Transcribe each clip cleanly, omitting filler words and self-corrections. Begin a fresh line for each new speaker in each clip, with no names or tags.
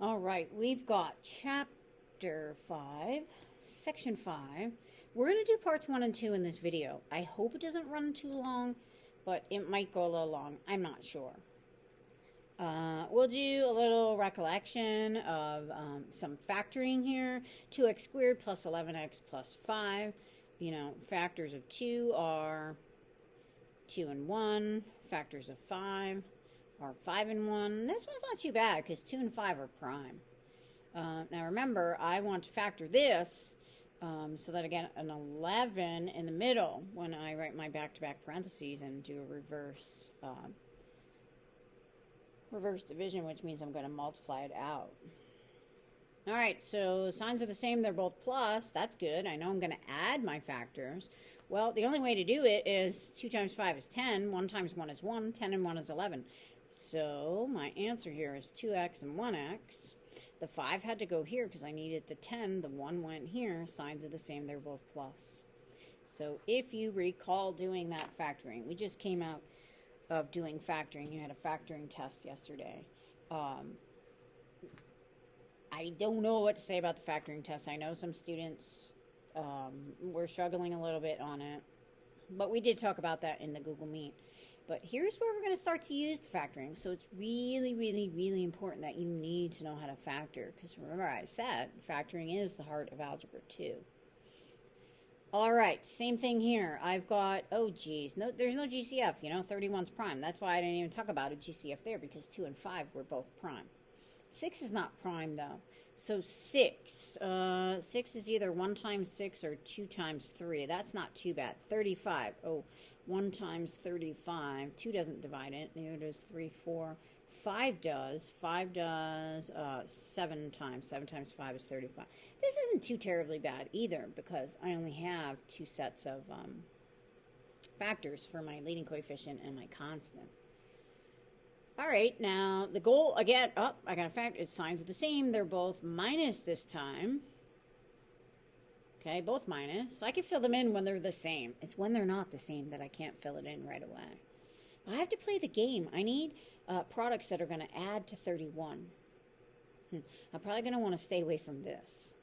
All right, we've got chapter 5, section 5. We're going to do parts 1 and 2 in this video. I hope it doesn't run too long, but it might go a little long. I'm not sure. We'll do a little recollection of some factoring here. 2x squared plus 11x plus 5. You know, factors of 2 are 2 and 1. Factors of 5 are 5 and 1. This one's not too bad because 2 and 5 are prime. Now remember, I want to factor this so that I get an 11 in the middle when I write my back-to-back parentheses and do a reverse division, which means I'm going to multiply it out. All right, so signs are the same. They're both plus. That's good. I know I'm going to add my factors. Well, the only way to do it is 2 times 5 is 10. 1 times 1 is 1. 10 and 1 is 11. So my answer here is 2x and 1x. The 5 had to go here because I needed the 10. The 1 went here. Signs are the same. They're both plus. So if you recall doing that factoring, we just came out of doing factoring. You had a factoring test yesterday. I don't know what to say about the factoring test. I know some students were struggling a little bit on it. But we did talk about that in the Google Meet. But here's where we're going to start to use the factoring. So it's really, really, really important that you need to know how to factor. Because remember I said factoring is the heart of Algebra 2. All right, same thing here. I've got, oh geez, no, there's no GCF. You know, 31's prime. That's why I didn't even talk about a GCF there because 2 and 5 were both prime. 6 is not prime though. So 6. 6 is either 1 times 6 or 2 times 3. That's not too bad. 35. Oh, 1 times 35. 2 doesn't divide it. Neither does 3, 4. 5 does. 5 does 7 times. 7 times 5 is 35. This isn't too terribly bad either because I only have 2 sets of factors for my leading coefficient and my constant. All right, now the goal, again, I got a fact, its signs are the same. They're both minus this time. Okay, both minus. So I can fill them in when they're the same. It's when they're not the same that I can't fill it in right away. I have to play the game. I need products that are going to add to 31. I'm probably going to want to stay away from this,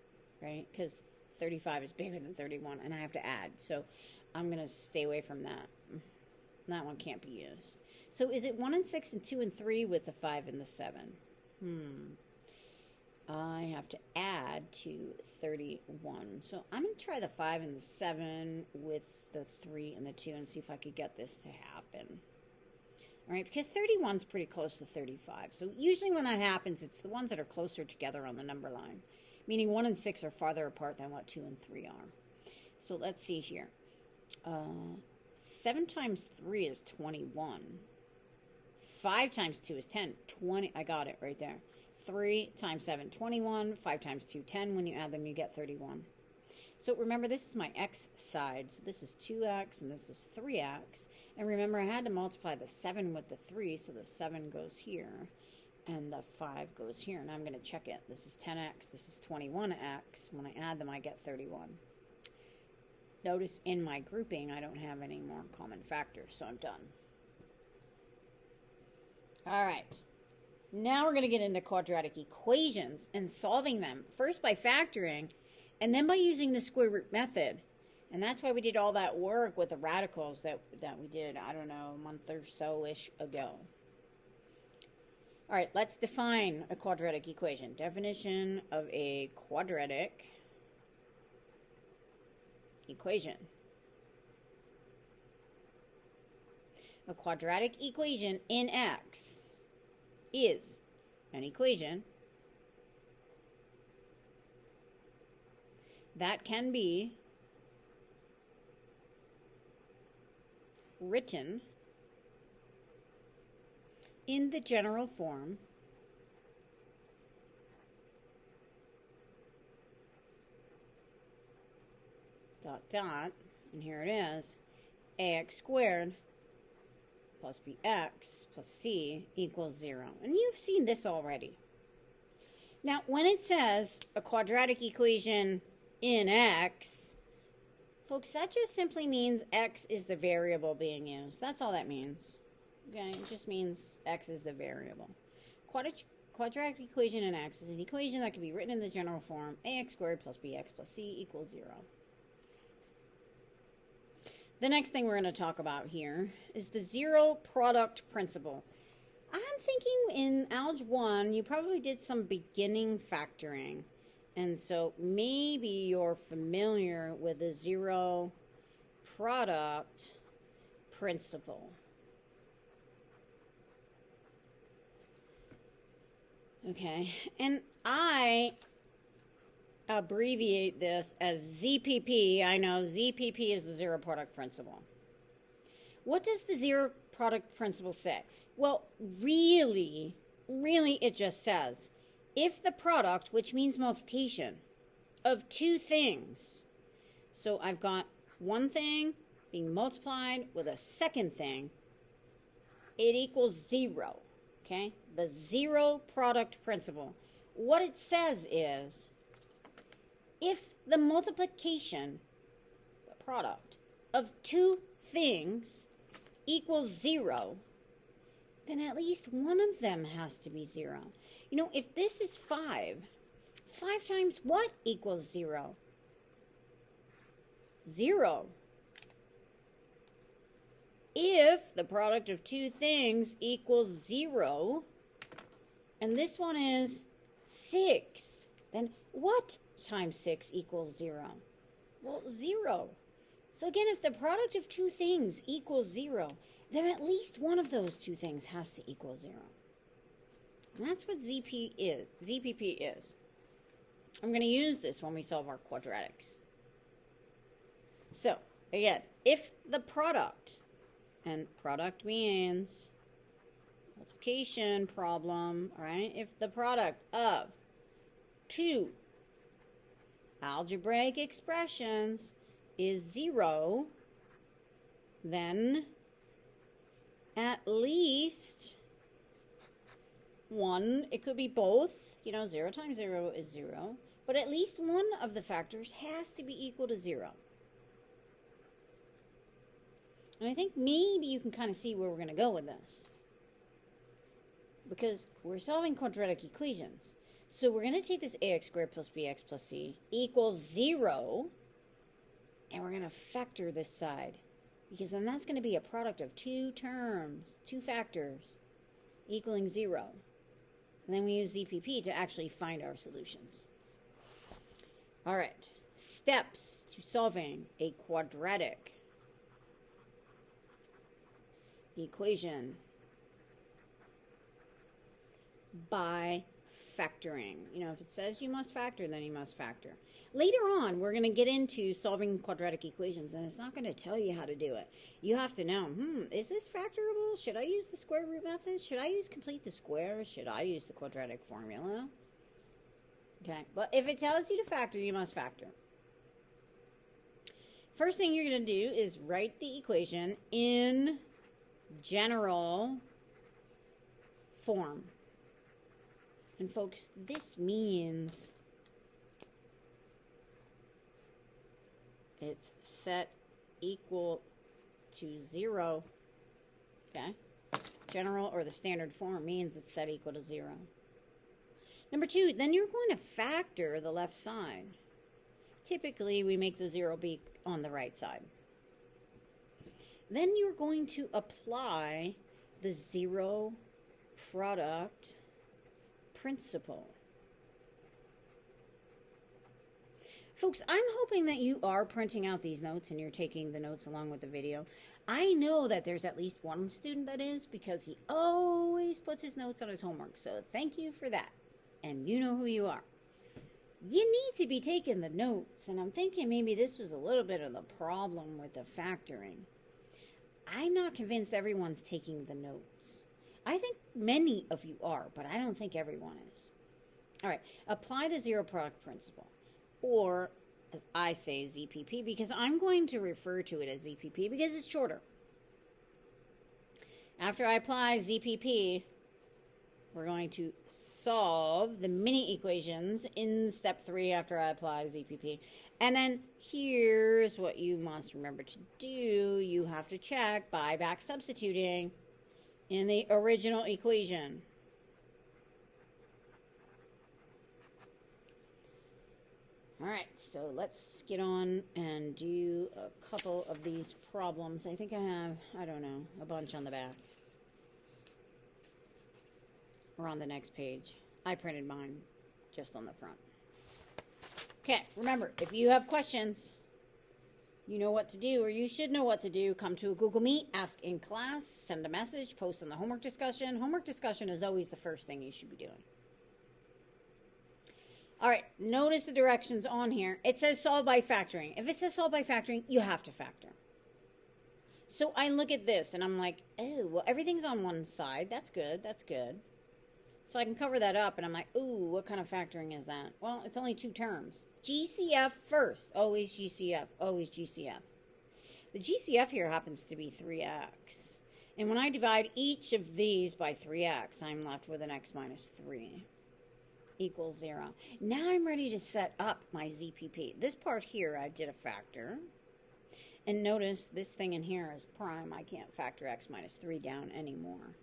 right? Because 35 is bigger than 31, and I have to add. So I'm going to stay away from that. That one can't be used. So is it 1 and 6 and 2 and 3 with the 5 and the 7? I have to add to 31. So I'm going to try the 5 and the 7 with the 3 and the 2 and see if I could get this to happen. All right, because 31's pretty close to 35. So usually when that happens, it's the ones that are closer together on the number line, meaning 1 and 6 are farther apart than what 2 and 3 are. So let's see here. 7 times 3 is 21. 5 times 2 is 10. 20. I got it right there. 3 times 7, 21. 5 times 2, 10. When you add them, you get 31. So remember, this is my x side. So this is 2x and this is 3x. And remember, I had to multiply the 7 with the 3. So the 7 goes here and the 5 goes here. And I'm going to check it. This is 10x. This is 21x. When I add them, I get 31. Notice in my grouping, I don't have any more common factors. So I'm done. All right. Now we're going to get into quadratic equations and solving them. First by factoring, and then by using the square root method. And that's why we did all that work with the radicals that we did, I don't know, a month or so-ish ago. All right, let's define a quadratic equation. Definition of a quadratic equation. A quadratic equation in X is an equation that can be written in the general form dot dot, and here it is, ax squared plus bx plus c equals 0. And you've seen this already. Now, when it says a quadratic equation in X, folks, that just simply means X is the variable being used. That's all that means. Okay, it just means X is the variable. quadratic equation in X is an equation that can be written in the general form ax squared plus bx plus c equals 0. The next thing we're going to talk about here is the zero product principle. I'm thinking in Alg 1, you probably did some beginning factoring. And so maybe you're familiar with the zero product principle. Okay, and I abbreviate this as ZPP. I know ZPP is the zero product principle. What does the zero product principle say? Well, really, it just says, if the product, which means multiplication, of two things, so I've got one thing being multiplied with a second thing, it equals 0, okay? The zero product principle. What it says is, if the multiplication, the product, of two things equals 0, then at least one of them has to be 0. You know, if this is 5 times what equals 0? 0. If the product of two things equals 0, and this one is 6, then what times 6 equals 0? Well, 0. So again, if the product of two things equals 0, then at least one of those two things has to equal 0. And that's what ZPP is. I'm going to use this when we solve our quadratics. So, again, if the product, and product means multiplication problem, all right? If the product of two algebraic expressions is 0, then at least one, it could be both, 0 times 0 is 0, but at least one of the factors has to be equal to 0. And I think maybe you can kind of see where we're going to go with this. Because we're solving quadratic equations. So we're going to take this ax squared plus bx plus c equals 0, and we're going to factor this side. Because then that's going to be a product of two terms, two factors, equaling 0. And then we use ZPP to actually find our solutions. All right, steps to solving a quadratic equation by factoring. If it says you must factor, then you must factor. Later on, we're going to get into solving quadratic equations, and it's not going to tell you how to do it. You have to know, is this factorable? Should I use the square root method? Should I use complete the square? Should I use the quadratic formula? Okay, but if it tells you to factor, you must factor. First thing you're going to do is write the equation in general form. And folks, this means it's set equal to 0. Okay? General or the standard form means it's set equal to 0. Number 2, then you're going to factor the left side. Typically, we make the 0 be on the right side. Then you're going to apply the zero product principle. Folks, I'm hoping that you are printing out these notes and you're taking the notes along with the video. I know that there's at least one student that is, because he always puts his notes on his homework. So thank you for that. And you know who you are. You need to be taking the notes. And I'm thinking maybe this was a little bit of the problem with the factoring. I'm not convinced everyone's taking the notes. I think many of you are, but I don't think everyone is. All right, apply the zero product principle, or as I say, ZPP, because I'm going to refer to it as ZPP because it's shorter. After I apply ZPP, we're going to solve the mini equations in step 3 after I apply ZPP. And then here's what you must remember to do. You have to check by back substituting in the original equation. All right, so let's get on and do a couple of these problems. I think I have, I don't know, a bunch on the back. Or on the next page. I printed mine just on the front. Okay, remember, if you have questions, you know what to do, or you should know what to do. Come to a Google Meet, ask in class, send a message, post on the homework discussion. Homework discussion is always the first thing you should be doing. All right, notice the directions on here. It says solve by factoring. If it says solve by factoring, you have to factor. So I look at this and I'm like, oh, well, everything's on one side. That's good. That's good. So I can cover that up and I'm like, ooh, what kind of factoring is that? Well, it's only two terms. GCF first. Always GCF. Always GCF. The GCF here happens to be 3x. And when I divide each of these by 3x, I'm left with an x minus 3. Equals 0. Now I'm ready to set up my ZPP. This part here, I did a factor. And notice this thing in here is prime. I can't factor x minus 3 down anymore.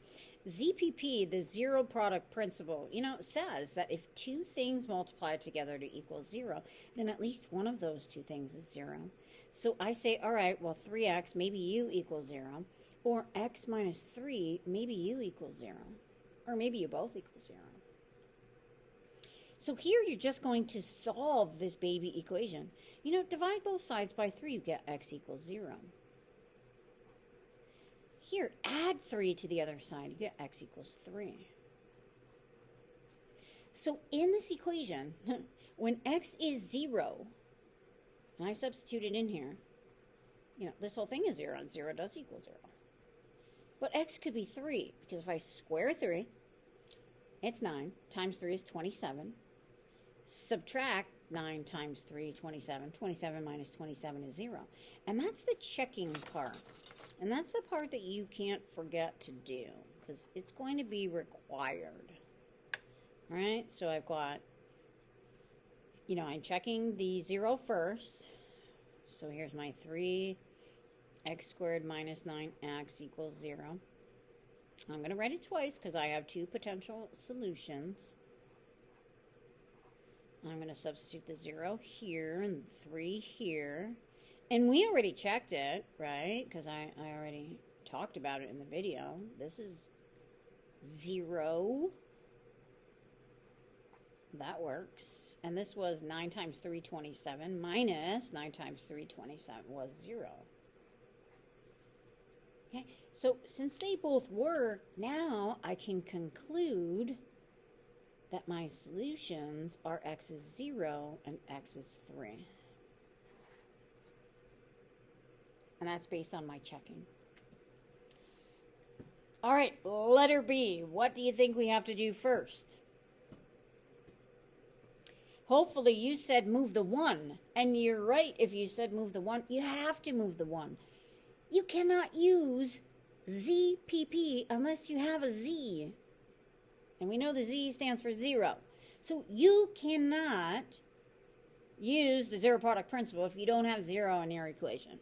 ZPP, the zero product principle, says that if two things multiply together to equal 0, then at least one of those two things is 0. So I say, all right, well, 3x, maybe u equals 0. Or x minus 3, maybe u equals 0. Or maybe you both equal 0. So here you're just going to solve this baby equation. Divide both sides by 3, you get x equals 0. Here, add 3 to the other side, you get x equals 3. So in this equation, when x is 0, and I substitute it in here, this whole thing is 0, and 0 does equal 0. But x could be 3, because if I square 3, it's 9, times 3 is 27. Subtract 9 times 3, 27. 27 minus 27 is 0. And that's the checking part. And that's the part that you can't forget to do, because it's going to be required. Right? So I've got, I'm checking the 0 first. So here's my 3x squared minus 9x equals 0. I'm going to write it twice because I have two potential solutions. I'm going to substitute the 0 here and 3 here. And we already checked it, right? Because I already talked about it in the video. This is 0. That works. And this was 9 times 3, 27, minus 9 times 3, 27 was 0. Okay, so since they both work, now I can conclude that my solutions are x is 0 and x is 3. And that's based on my checking. All right, letter B. What do you think we have to do first? Hopefully you said move the 1. And you're right if you said move the 1. You have to move the 1. You cannot use ZPP unless you have a Z. And we know the Z stands for 0. So you cannot use the zero product principle if you don't have 0 in your equation.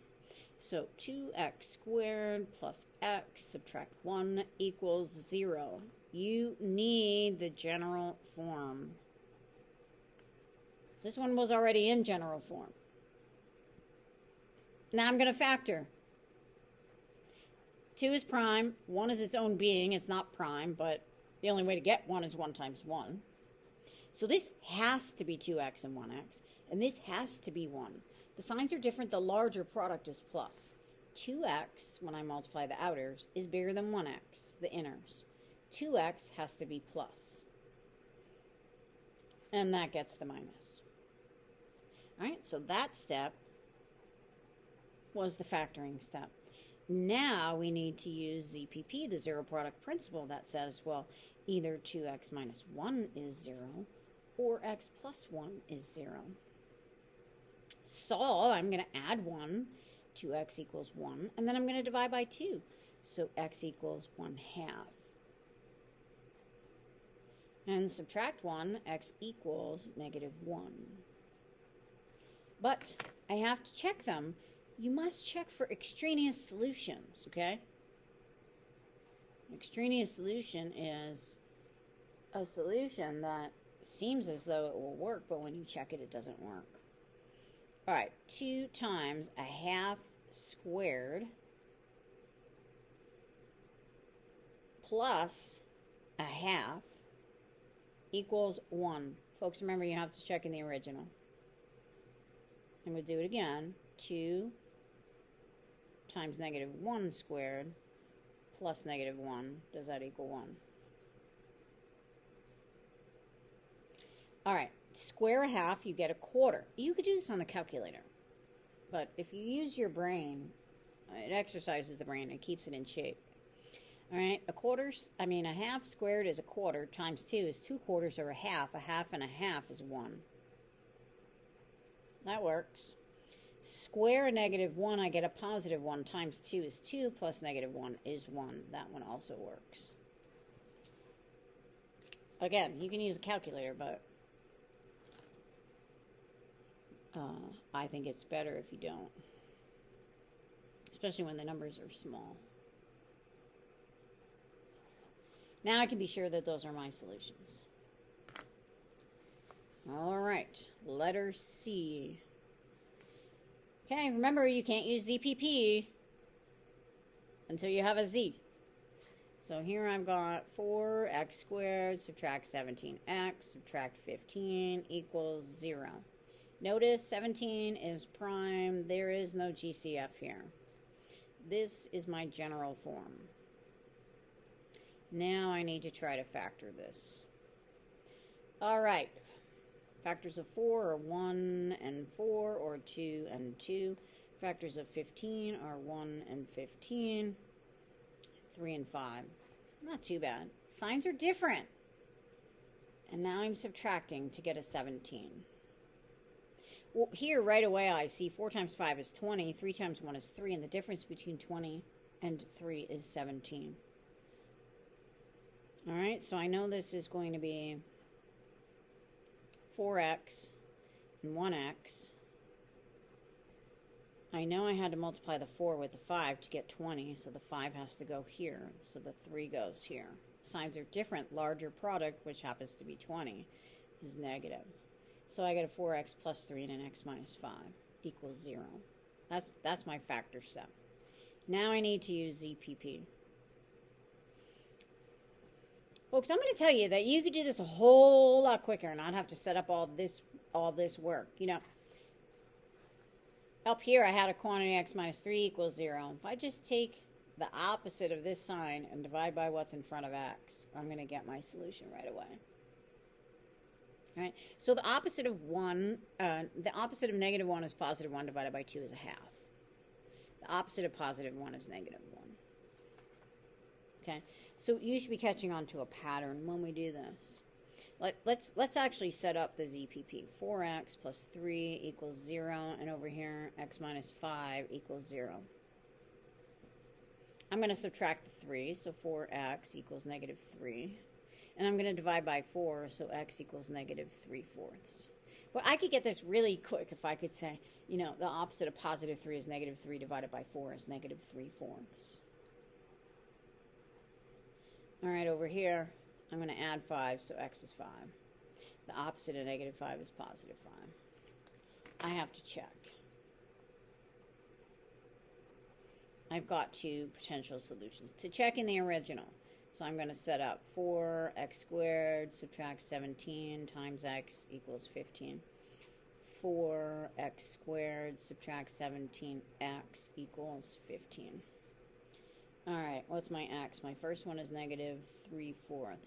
So 2x squared plus x subtract 1 equals 0. You need the general form. This one was already in general form. Now I'm going to factor. 2 is prime. 1 is its own being. It's not prime, but the only way to get 1 is 1 times 1. So this has to be 2x and 1x. And this has to be 1. The signs are different. The larger product is plus. 2x, when I multiply the outers, is bigger than 1x, the inners. 2x has to be plus. And that gets the minus. All right, so that step was the factoring step. Now we need to use ZPP, the zero product principle, that says, well, either 2x minus 1 is 0 or x plus 1 is 0. So I'm going to add 1, 2x equals 1, and then I'm going to divide by 2. So x equals 1/2. And subtract 1, x equals -1. But I have to check them. You must check for extraneous solutions, okay? An extraneous solution is a solution that seems as though it will work, but when you check it, it doesn't work. All right, 2 times a half squared plus a half equals 1. Folks, remember you have to check in the original. I'm going to do it again. 2 times negative 1 squared plus negative 1. Does that equal 1? All right. Square a half, you get a quarter. You could do this on the calculator. But if you use your brain, it exercises the brain and keeps it in shape. All right. A half squared is a quarter times 2 is 2 quarters or a half. A half and a half is 1. That works. Square a negative 1, I get a positive 1 times 2 is 2 plus negative 1 is 1. That one also works. Again, you can use a calculator, but I think it's better if you don't, especially when the numbers are small. Now I can be sure that those are my solutions. All right, letter C. Okay, remember you can't use ZPP until you have a Z. So here I've got 4x squared, subtract 17x, subtract 15 equals 0. Notice 17 is prime. There is no GCF here. This is my general form. Now I need to try to factor this. All right. Factors of 4 are 1 and 4, or 2 and 2. Factors of 15 are 1 and 15, 3 and 5. Not too bad. Signs are different. And now I'm subtracting to get a 17. Well, here right away I see 4 times 5 is 20, 3 times 1 is 3, and the difference between 20 and 3 is 17. All right, so I know this is going to be 4x and 1x. I know I had to multiply the 4 with the 5 to get 20, so the 5 has to go here, so the 3 goes here. Signs are different. Larger product, which happens to be 20, is negative. So I get a 4x plus 3 and an x minus 5 equals 0. That's my factor step. Now I need to use ZPP. Folks, I'm going to tell you that you could do this a whole lot quicker and not have to set up all this work. You know, up here I had a quantity x minus 3 equals 0. If I just take the opposite of this sign and divide by what's in front of x, I'm going to get my solution right away. All right, so the opposite of negative 1 is positive 1 divided by 2 is a half. The opposite of positive 1 is negative 1. Okay, so you should be catching on to a pattern when we do this. Let's actually set up the ZPP. 4x plus 3 equals 0, and over here x minus 5 equals 0. I'm going to subtract the 3, so 4x equals negative 3. And I'm going to divide by 4, so x equals negative 3/4. Well, I could get this really quick if I could say, you know, the opposite of positive 3 is negative 3 divided by 4 is negative 3/4. All right, over here, I'm going to add 5, so x is 5. The opposite of negative 5 is positive 5. I have to check. I've got 2 potential solutions. To check in the original, so I'm going to set up 4x squared, subtract 17 times x equals 15. 4x squared, subtract 17x equals 15. All right, what's my x? My first one is negative 3/4.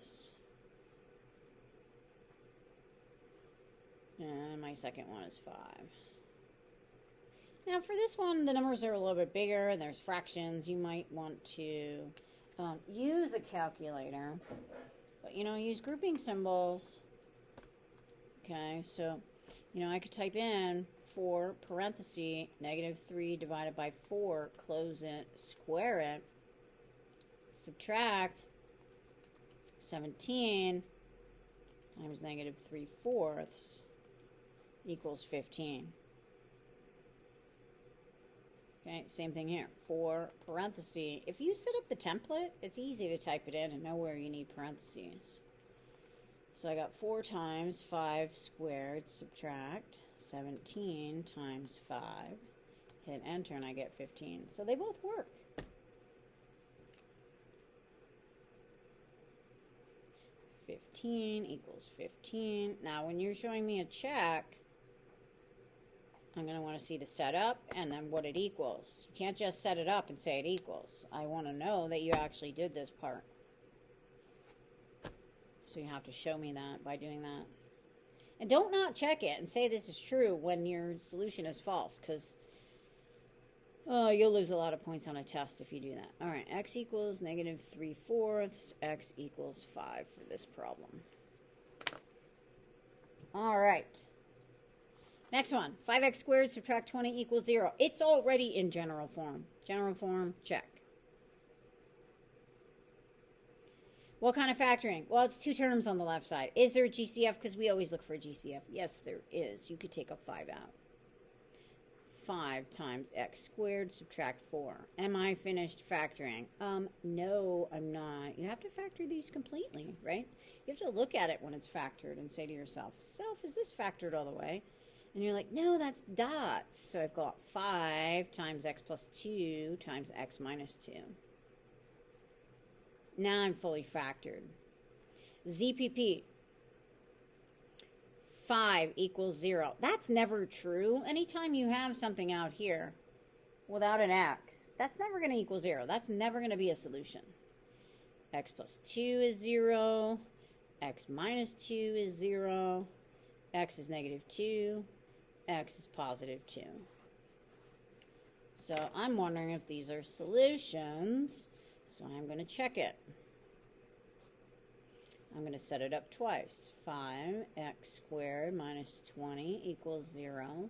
And my second one is 5. Now for this one, the numbers are a little bit bigger and there's fractions. You might want to use a calculator, but use grouping symbols. Okay, so I could type in 4 parenthesis negative 3 divided by 4, close it, square it, subtract 17 times negative 3/4 equals 15. Okay, same thing here. 4 parentheses. If you set up the template, it's easy to type it in and know where you need parentheses. So I got 4 times 5 squared, subtract 17 times 5. Hit enter and I get 15. So they both work. =15 15. Now when you're showing me a check, I'm going to want to see the setup and then what it equals. You can't just set it up and say it equals. I want to know that you actually did this part. So you have to show me that by doing that. And don't not check it and say this is true when your solution is false, because you'll lose a lot of points on a test if you do that. All right, x equals -3/4, x equals 5 for this problem. All right. Next one, 5x squared subtract 20 equals 0. It's already in general form. General form, check. What kind of factoring? Well, it's 2 terms on the left side. Is there a GCF? Because we always look for a GCF. Yes, there is. You could take a 5 out. 5 times x squared subtract 4. Am I finished factoring? No, I'm not. You have to factor these completely, right? You have to look at it when it's factored and say to yourself, self, is this factored all the way? And you're like, no, that's dots. So I've got 5 times x plus 2 times x minus 2. Now I'm fully factored. ZPP. 5 equals 0. That's never true. Anytime you have something out here without an x, that's never going to equal 0. That's never going to be a solution. X plus 2 is 0. X minus 2 is 0. X is -2. X is +2. So I'm wondering if these are solutions. So I'm going to check it. I'm going to set it up twice. 5x squared minus 20 equals 0.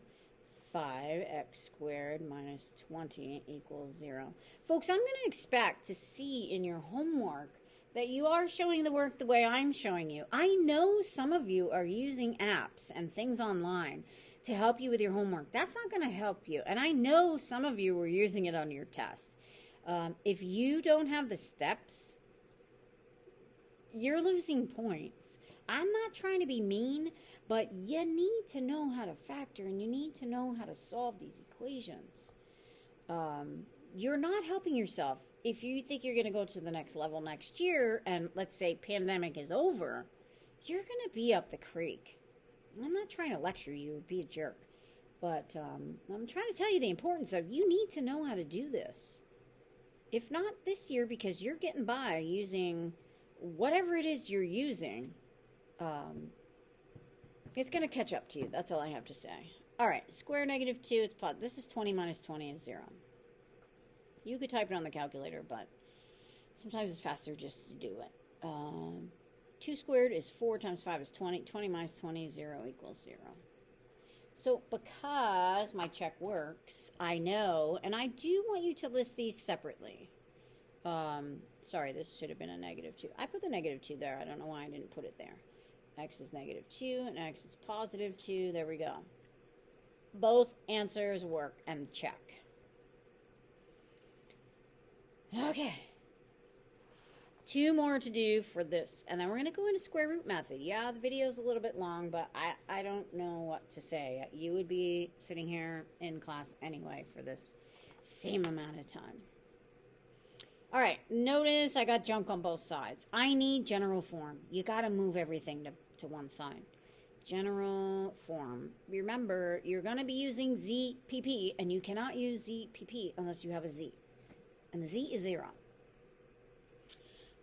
5x squared minus 20 equals 0. Folks, I'm going to expect to see in your homework that you are showing the work the way I'm showing you. I know some of you are using apps and things online to help you with your homework. That's not going to help you. And I know some of you were using it on your test. If you don't have the steps, you're losing points. I'm not trying to be mean, but you need to know how to factor and you need to know how to solve these equations. You're not helping yourself. If you think you're going to go to the next level next year and let's say pandemic is over, you're going to be up the creek. I'm not trying to lecture you, be a jerk, but I'm trying to tell you the importance of you need to know how to do this. If not this year, because you're getting by using whatever it is you're using, it's going to catch up to you. That's all I have to say. All right, square -2, it's pot. This is 20 minus 20 is 0. You could type it on the calculator, but sometimes it's faster just to do it. 2 squared is 4 times 5 is 20. 20 minus 20 is 0 equals 0. So because my check works, I know, and I do want you to list these separately. Sorry, this should have been a -2. I put the -2 there. I don't know why I didn't put it there. X is -2 and X is +2. There we go. Both answers work and check. Okay. 2 more to do for this. And then we're going to go into square root method. Yeah, the video is a little bit long, but I don't know what to say. You would be sitting here in class anyway for this same amount of time. All right, notice I got junk on both sides. I need general form. You got to move everything to one side. General form. Remember, you're going to be using ZPP, and you cannot use ZPP unless you have a Z. And the Z is 0.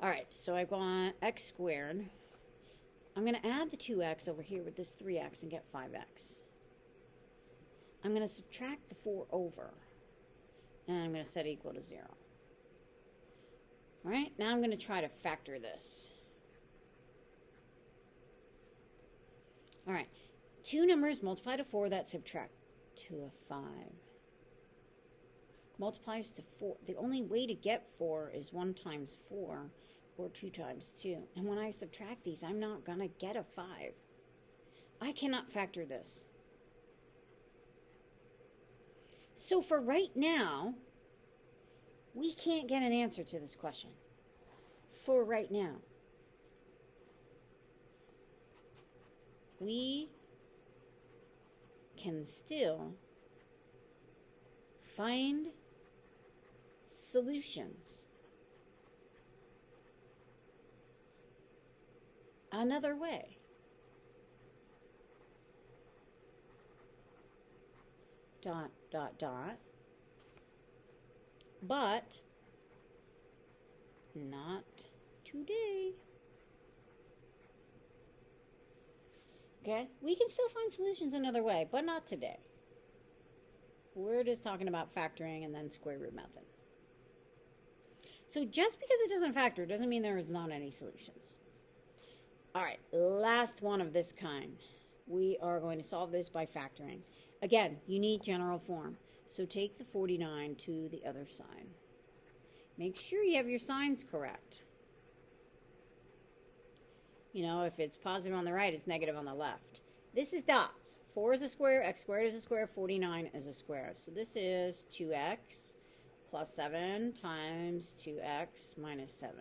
All right, so I've got x squared. I'm going to add the 2x over here with this 3x and get 5x. I'm going to subtract the 4 over, and I'm going to set equal to 0. All right, now I'm going to try to factor this. All right, 2 numbers multiply to 4 that subtract to a 5. Multiplies to 4. The only way to get 4 is 1 times 4 or 2 times 2. And when I subtract these, I'm not going to get a 5. I cannot factor this. So for right now, we can't get an answer to this question. For right now. we can still find solutions another way. Dot, dot, dot. But not today. Okay? We can still find solutions another way, but not today. We're just talking about factoring and then square root method. So just because it doesn't factor doesn't mean there is not any solutions. All right, last one of this kind. We are going to solve this by factoring. Again, you need general form. So take the 49 to the other side. Make sure you have your signs correct. You know, if it's positive on the right, it's negative on the left. This is dots. 4 is a square, x squared is a square, 49 is a square. So this is 2x plus 7 times 2x minus 7.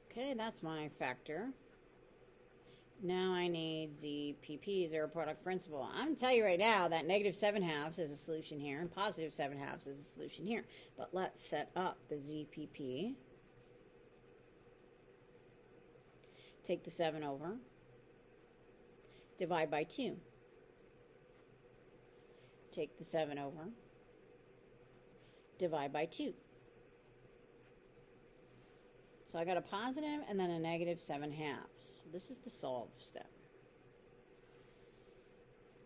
Okay, that's my factor. Now I need ZPP, zero product principal. I'm going to tell you right now that negative 7/2 is a solution here and positive 7/2 is a solution here. But let's set up the ZPP. Take the 7 over. Divide by 2. Take the 7 over. Divide by 2. So I got a positive and then a negative 7/2. So this is the solve step.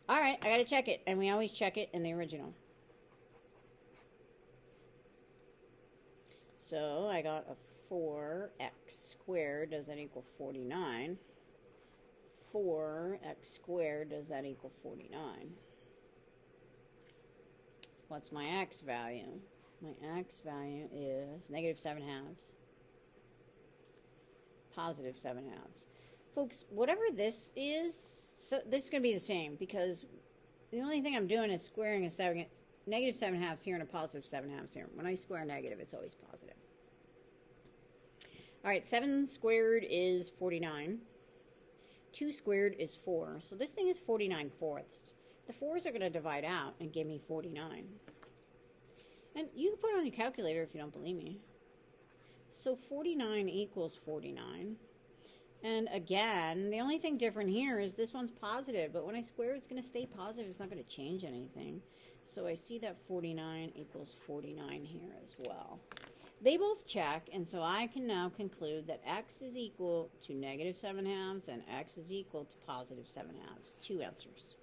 All right, I got to check it. And we always check it in the original. So I got a 4x squared. Does that equal 49? 4x squared. Does that equal 49? What's my x value? My x value is negative 7/2. Positive 7/2. Folks, whatever this is, so this is going to be the same because the only thing I'm doing is squaring a negative 7/2 here and a positive 7/2 here. When I square negative, it's always positive. All right, 7 squared is 49. 2 squared is 4. So this thing is 49/4. The 4s are going to divide out and give me 49. And you can put it on your calculator if you don't believe me. So 49 equals 49. And again, the only thing different here is this one's positive, but when I square it's going to stay positive. It's not going to change anything. So I see that 49 equals 49 here as well. They both check, and so I can now conclude that x is equal to negative 7/2 and x is equal to positive 7/2. 2 answers.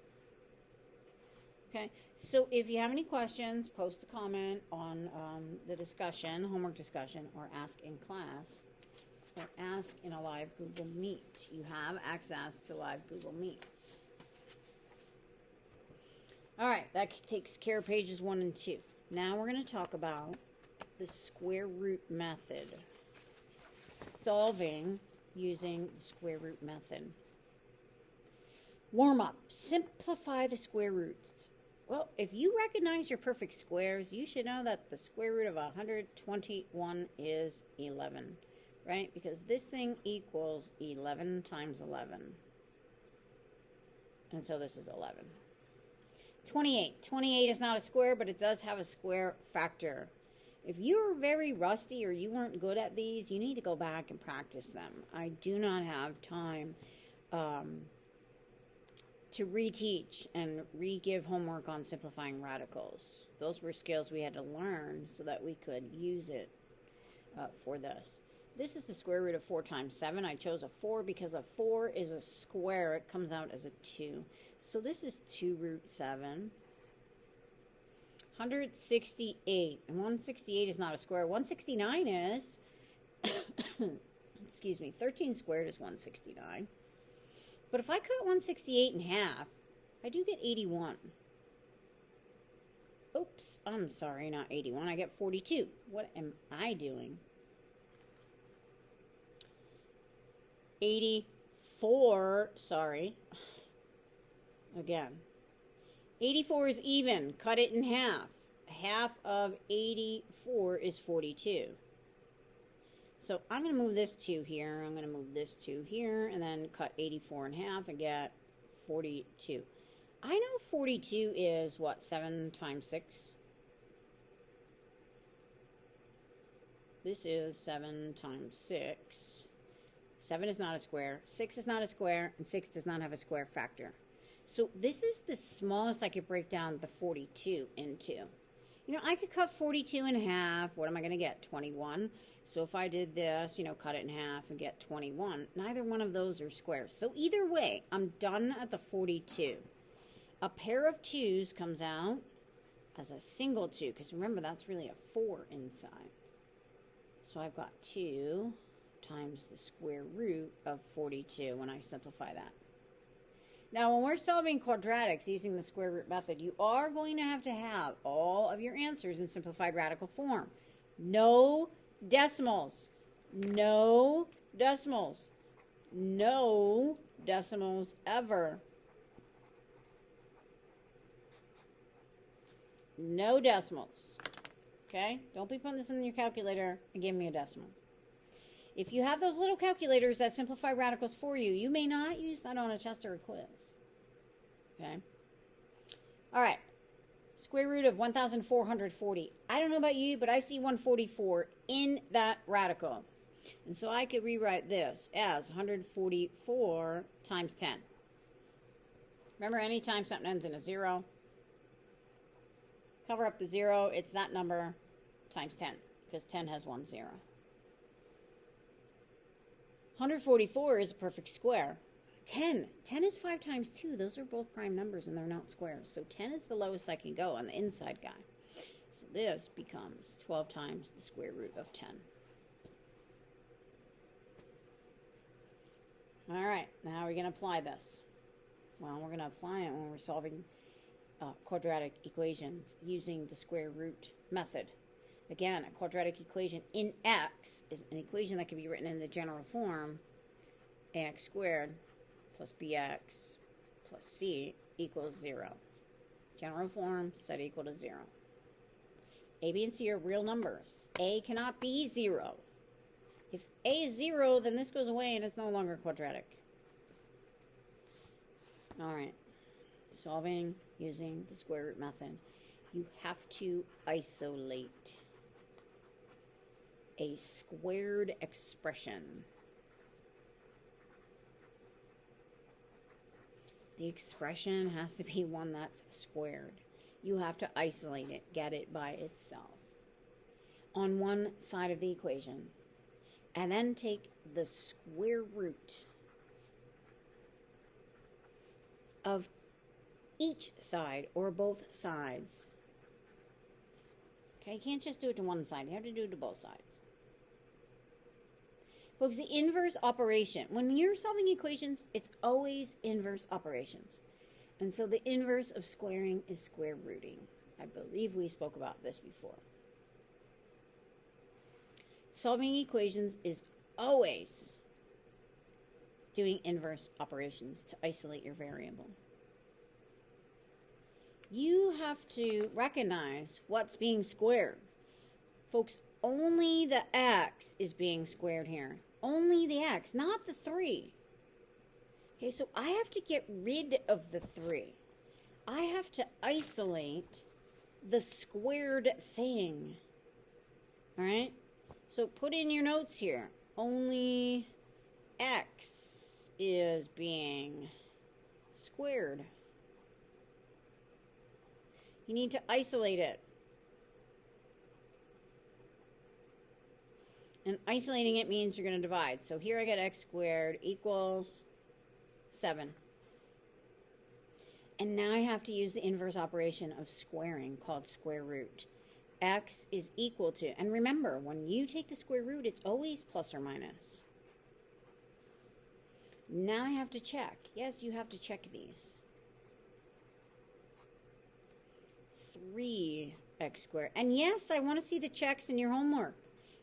Okay, so if you have any questions, post a comment on the discussion, homework discussion, or ask in class, or ask in a live Google Meet. You have access to live Google Meets. All right, that takes care of pages 1 and 2. Now we're going to talk about the square root method. Solving using the square root method. Warm up. Simplify the square roots. Well, if you recognize your perfect squares, you should know that the square root of 121 is 11, right? Because this thing equals 11 times 11. And so this is 11. 28. 28 is not a square, but it does have a square factor. If you're very rusty or you weren't good at these, you need to go back and practice them. I do not have time to reteach and re-give homework on simplifying radicals. Those were skills we had to learn so that we could use it for this. This is the square root of 4 times 7. I chose a 4 because a 4 is a square. It comes out as a 2. So this is 2 root 7. 168. And 168 is not a square. 169 is. Excuse me. 13 squared is 169. But if I cut 168 in half, I do get 81. Oops, I'm sorry, not 81. I get 42. What am I doing? 84, sorry. Again. 84 is even. Cut it in half. Half of 84 is 42. So I'm going to move this 2 here. I'm going to move this 2 here, and then cut 84 in half and get 42. I know 42 is, what, 7 times 6? This is 7 times 6. 7 is not a square, 6 is not a square, and 6 does not have a square factor. So this is the smallest I could break down the 42 into. You know, I could cut 42 in half. What am I going to get? 21. So if I did this, you know, cut it in half and get 21, neither one of those are squares. So either way, I'm done at the 42. A pair of 2's comes out as a single 2, because remember, that's really a 4 inside. So I've got 2 times the square root of 42 when I simplify that. Now, when we're solving quadratics using the square root method, you are going to have all of your answers in simplified radical form. No decimals. No decimals. No decimals ever. No decimals. Okay? Don't be putting this in your calculator and giving me a decimal. If you have those little calculators that simplify radicals for you, you may not use that on a test or a quiz. Okay? All right. Square root of 1,440. I don't know about you, but I see 144 in that radical. And so I could rewrite this as 144 times 10. Remember, anytime something ends in a 0, cover up the 0, it's that number times 10, because 10 has 1 0. 144 is a perfect square. 10 is 5 times 2. Those are both prime numbers and they're not squares. So 10 is the lowest I can go on the inside guy. So this becomes 12 times the square root of 10. All right, now we're going to apply this. Well, we're going to apply it when we're solving quadratic equations using the square root method. Again, a quadratic equation in x is an equation that can be written in the general form: ax squared plus bx plus c equals 0. General form, set equal to 0. A, b, and c are real numbers. A cannot be 0. If a is 0, then this goes away and it's no longer quadratic. All right. Solving using the square root method. You have to isolate a squared expression. The expression has to be one that's squared. You have to isolate it, get it by itself on one side of the equation, and then take the square root of each side or both sides. Okay, you can't just do it to one side. You have to do it to both sides. Folks, the inverse operation. When you're solving equations, it's always inverse operations. And so the inverse of squaring is square rooting. I believe we spoke about this before. Solving equations is always doing inverse operations to isolate your variable. You have to recognize what's being squared. Folks, only the x is being squared here. Only the x, not the 3. Okay, so I have to get rid of the 3. I have to isolate the squared thing. All right? So put in your notes here. Only x is being squared. You need to isolate it. And isolating it means you're going to divide. So here I get x squared equals 7. And now I have to use the inverse operation of squaring called square root. X is equal to, and remember, when you take the square root, it's always plus or minus. Now I have to check. Yes, you have to check these. 3x squared. And yes, I want to see the checks in your homework.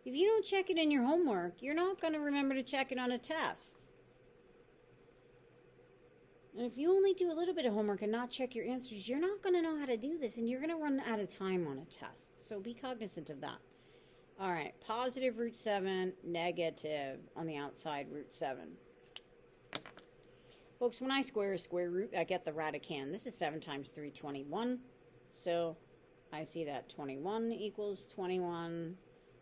If you don't check it in your homework, you're not going to remember to check it on a test. And if you only do a little bit of homework and not check your answers, you're not going to know how to do this, and you're going to run out of time on a test. So be cognizant of that. All right, positive root 7, negative on the outside root 7. Folks, when I square a square root, I get the radicand. This is 7 times 3, 21. So I see that 21 equals 21.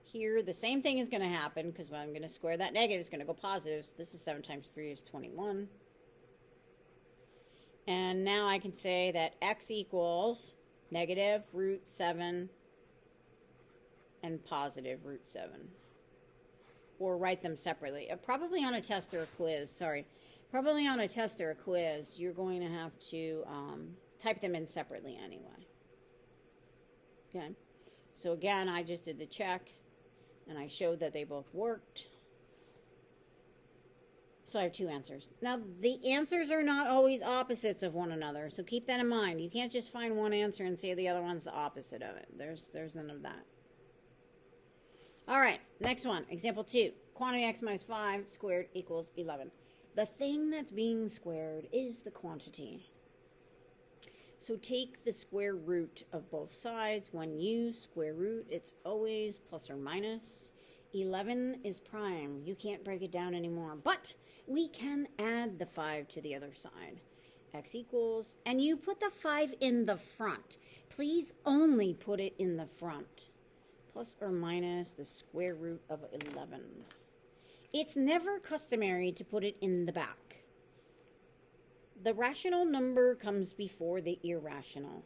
Here, the same thing is going to happen because when I'm going to square that negative, it's going to go positive. So this is 7 times 3 is 21. And now I can say that x equals negative root 7 and positive root 7. Or write them separately. Probably on a test or a quiz, sorry. Probably on a test or a quiz, you're going to have to type them in separately anyway. Okay. So again, I just did the check, and I showed that they both worked. So I have two answers. Now, the answers are not always opposites of one another, so keep that in mind. You can't just find one answer and say the other one's the opposite of it. There's none of that. All right, next one. Example 2. Quantity x minus 5 squared equals 11. The thing that's being squared is the quantity. So take the square root of both sides. When you square root, it's always plus or minus. 11 is prime. You can't break it down anymore. But we can add the 5 to the other side. X equals, and you put the 5 in the front. Please only put it in the front. Plus or minus the square root of 11. It's never customary to put it in the back. The rational number comes before the irrational.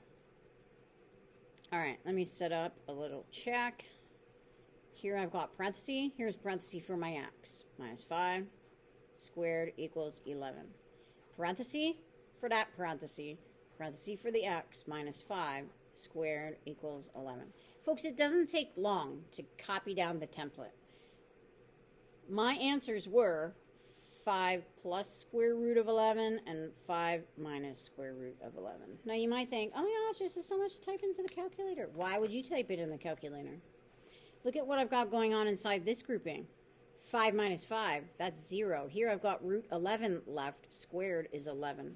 All right, let me set up a little check. Here I've got parenthesis. Here's parenthesis for my x. Minus 5 squared equals 11. Parenthesis for that parenthesis. Parenthesis for the x. Minus 5 squared equals 11. Folks, it doesn't take long to copy down the template. My answers were 5 plus square root of 11 and 5 minus square root of 11. Now you might think, oh my gosh, this is so much to type into the calculator. Why would you type it in the calculator? Look at what I've got going on inside this grouping. 5 minus 5, that's 0. Here I've got root 11 left. Squared is 11.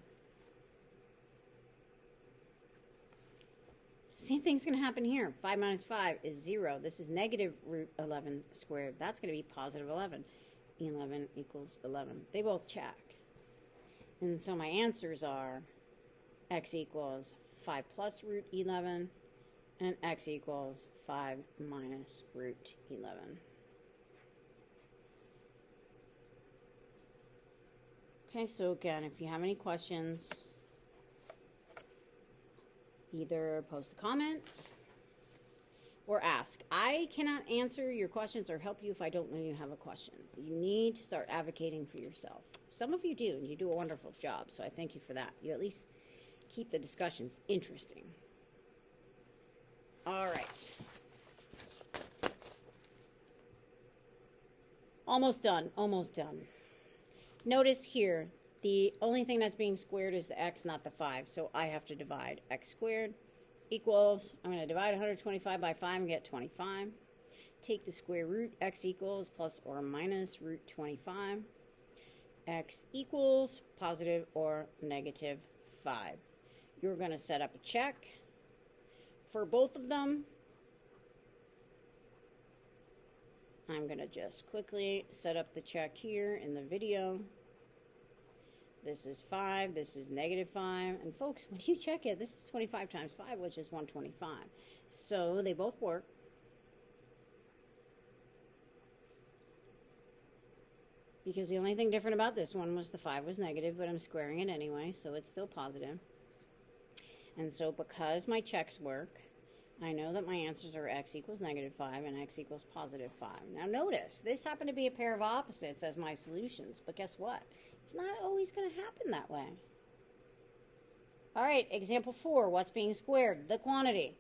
Same thing's going to happen here. 5 minus 5 is 0. This is negative root 11 squared. That's going to be positive 11. 11 equals 11. They both check. And so my answers are x equals 5 plus root 11 and x equals 5 minus root 11. Okay, so again, if you have any questions, either post a comment or ask. I cannot answer your questions or help you if I don't know you have a question. You need to start advocating for yourself. Some of you do, and you do a wonderful job, so I thank you for that. You at least keep the discussions interesting. All right. Almost done, almost done. Notice here, the only thing that's being squared is the x, not the 5. So I have to divide x squared equals, I'm going to divide 125 by 5 and get 25. Take the square root, x equals plus or minus root 25. X equals positive or negative 5. You're going to set up a check for both of them. I'm going to just quickly set up the check here in the video. This is 5, this is negative 5. And folks, when you check it, this is 25 times 5, which is 125. So they both work. Because the only thing different about this one was the 5 was negative, but I'm squaring it anyway, so it's still positive. And so because my checks work, I know that my answers are x equals negative 5 and x equals positive 5. Now notice, this happened to be a pair of opposites as my solutions, but guess what? It's not always going to happen that way. All right, example 4, what's being squared? The quantity.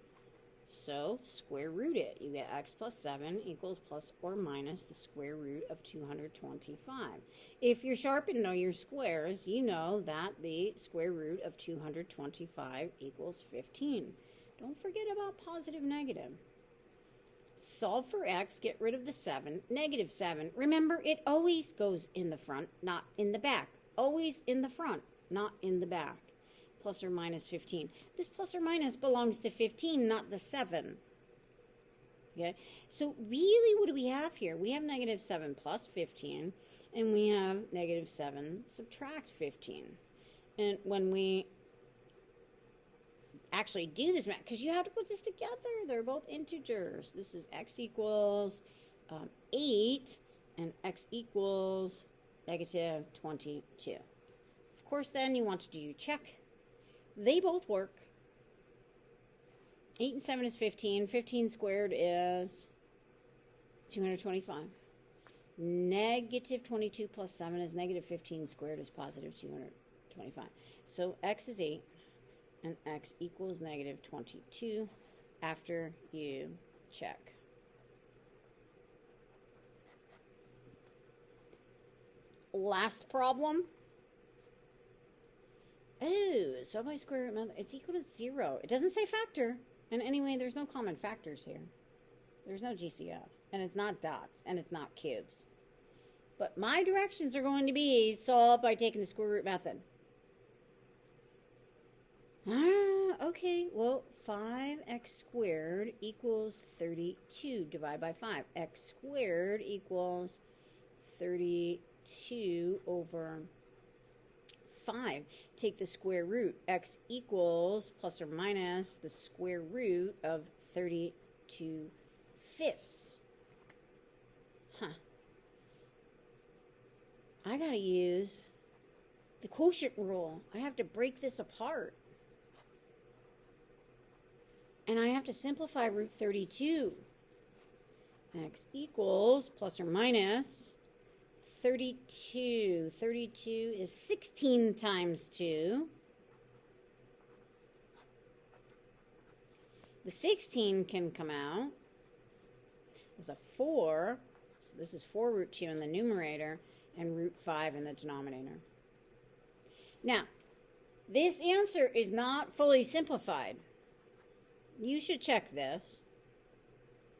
So square root it. You get x plus 7 equals plus or minus the square root of 225. If you're sharp and know your squares, you know that the square root of 225 equals 15. Don't forget about positive, negative. Solve for x, get rid of the 7, negative 7. Remember, it always goes in the front, not in the back. Always in the front, not in the back. Plus or minus 15. This plus or minus belongs to 15, not the 7. Okay, so really what do we have here? We have negative 7 plus 15, and we have negative 7 subtract 15. And when we actually do this math, because you have to put this together, they're both integers. This is x equals 8, and x equals negative 22. Of course, then you want to do your check. They both work. 8 and 7 is 15. 15 squared is 225. Negative 22 plus 7 is negative 15 squared is positive 225. So x is 8, and x equals negative 22 after you check. Last problem. Oh, so by square root method, it's equal to 0. It doesn't say factor. And anyway, there's no common factors here. There's no GCF. And it's not dots. And it's not cubes. But my directions are going to be solved by taking the square root method. Okay. Well, 5x squared equals 32. Divide by 5. X squared equals 32 over 5. Take the square root. X equals plus or minus the square root of 32 fifths. I gotta use the quotient rule. I have to break this apart. And I have to simplify root 32. X equals plus or minus 32. 32 is 16 times 2. The 16 can come out as a 4. So this is 4 root 2 in the numerator and root 5 in the denominator. Now, this answer is not fully simplified. You should check this.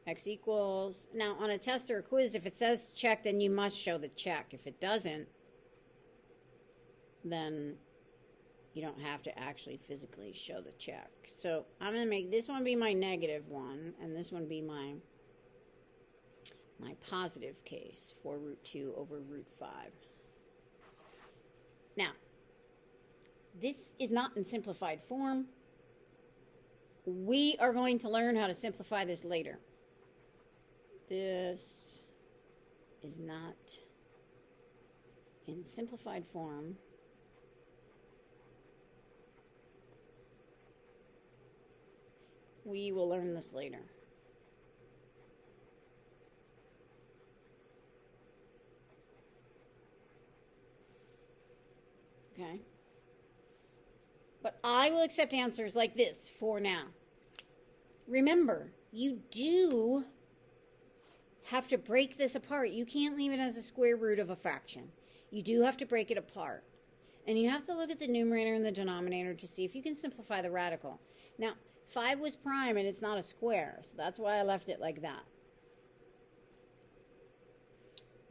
X equals, now on a test or a quiz, if it says check, then you must show the check. If it doesn't, then you don't have to actually physically show the check. So I'm going to make this one be my negative one, and this one be my positive case, 4 root 2 over root 5. Now, this is not in simplified form. We are going to learn how to simplify this later. This is not in simplified form. We will learn this later. Okay? But I will accept answers like this for now. Remember, you do have to break this apart. You can't leave it as a square root of a fraction. You do have to break it apart. And you have to look at the numerator and the denominator to see if you can simplify the radical. Now, 5 was prime and it's not a square, so that's why I left it like that.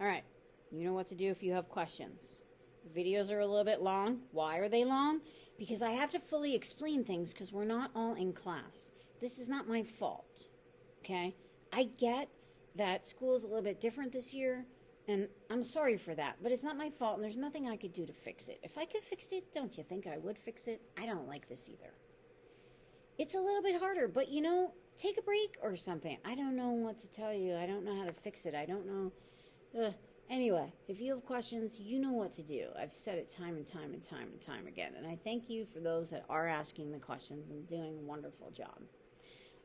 All right, you know what to do if you have questions. The videos are a little bit long. Why are they long? Because I have to fully explain things because we're not all in class. This is not my fault, okay? I get that school is a little bit different this year, and I'm sorry for that, but it's not my fault, and there's nothing I could do to fix it. If I could fix it, don't you think I would fix it? I don't like this either. It's a little bit harder, but, you know, take a break or something. I don't know what to tell you. I don't know how to fix it. I don't know. Anyway, if you have questions, you know what to do. I've said it time and time and time and time again, and I thank you for those that are asking the questions and doing a wonderful job.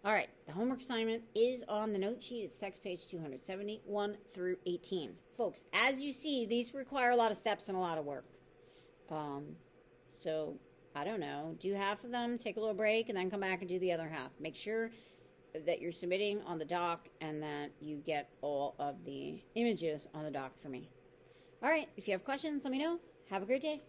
All right, the homework assignment is on the note sheet. It's text page 271 through 18. Folks, as you see, these require a lot of steps and a lot of work. So, I don't know, do half of them, take a little break, and then come back and do the other half. Make sure that you're submitting on the doc and that you get all of the images on the doc for me. All right, if you have questions, let me know. Have a great day.